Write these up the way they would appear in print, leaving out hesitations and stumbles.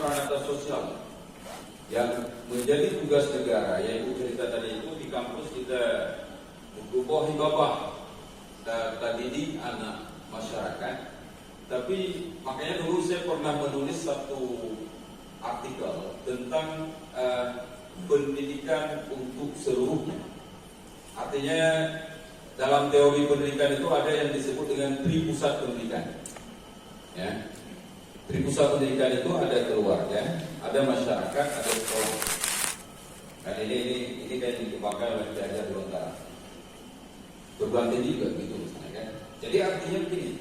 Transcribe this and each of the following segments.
pranata sosial yang menjadi tugas negara, yaitu cerita tadi itu di kampus kita berubah hibabah dan didik anak masyarakat. Tapi makanya dulu saya pernah menulis satu artikel tentang pendidikan untuk seluruhnya. Artinya dalam teori pendidikan itu ada yang disebut dengan tripusat pendidikan. Ya. Tripusat pendidikan itu ada keluarga, ada masyarakat, ada sekolah. Dan ini kan dikembangkan oleh belajar Lontara. Perguruan tinggi juga gitu misalnya kan. Jadi artinya begini,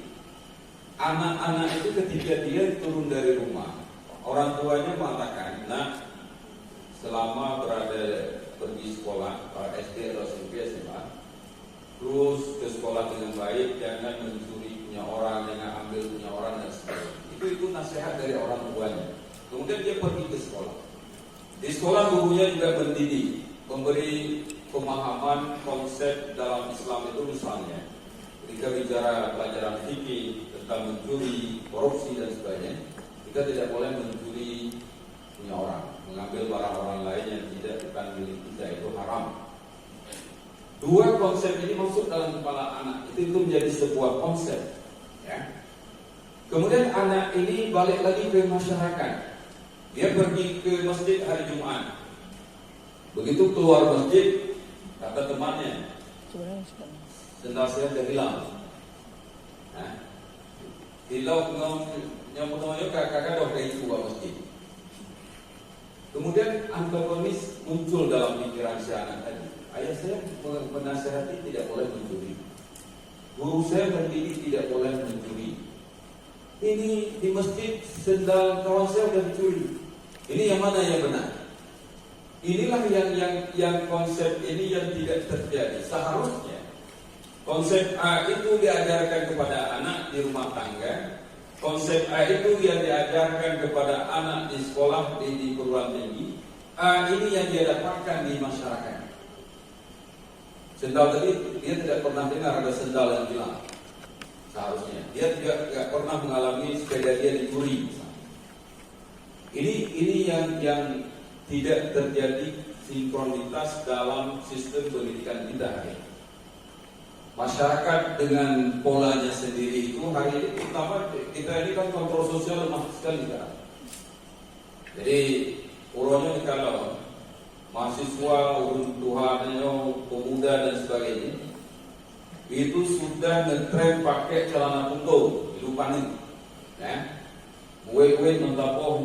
anak-anak itu ketika dia turun dari rumah, orang tuanya mengatakan, nah selama berada pergi sekolah, SD atau SMP SMA, terus ke sekolah dengan baik, jangan mencuri punya orang, jangan ambil punya orang dan sebagainya. Itu nasihat dari orang tuanya. Kemudian dia pergi ke sekolah. Di sekolah gurunya juga mendidik, memberi pemahaman konsep dalam Islam itu misalnya. Ketika bicara pelajaran fikih tentang mencuri, korupsi dan sebagainya, kita tidak boleh mencuri punya orang, mengambil barang orang lain yang bukan milik kita, itu haram. Dua konsep ini masuk dalam kepala anak, itu menjadi sebuah konsep, ya. Kemudian anak ini balik lagi ke masyarakat. Dia pergi ke masjid hari Jumat. Begitu keluar masjid, kata temannya, sendal saya sudah hilang. Hilang nyamuk-nyamuk kakak dok dari sebuah masjid. Kemudian antagonis muncul dalam pikiran si anak tadi. Ayah saya menasihati tidak boleh mencuri. Guru saya mendidik tidak boleh mencuri. Ini di masjid sendal kawan saya sudah dicuri. Ini yang mana yang benar? Inilah yang konsep ini yang tidak terjadi. Seharusnya konsep A itu diajarkan kepada anak di rumah tangga. Konsep A itu yang diajarkan kepada anak di sekolah, di perguruan tinggi. A ini yang dia dapatkan di masyarakat. Sendal tadi dia tidak pernah dengar ada sendal yang hilang. Seharusnya dia juga tidak pernah mengalami sepeda dia dicuri. Ini yang tidak terjadi sinkronitas dalam sistem pendidikan kita hari ini. Masyarakat dengan polanya sendiri itu hari ini, terutama kita ini kan kontrol sosial lemah sekali kan. Jadi urunya kalau mahasiswa, Tuhannya, pemuda dan sebagainya itu sudah ngetrend pakai celana kuntung, lupa nih, ya, wet mentapohnya.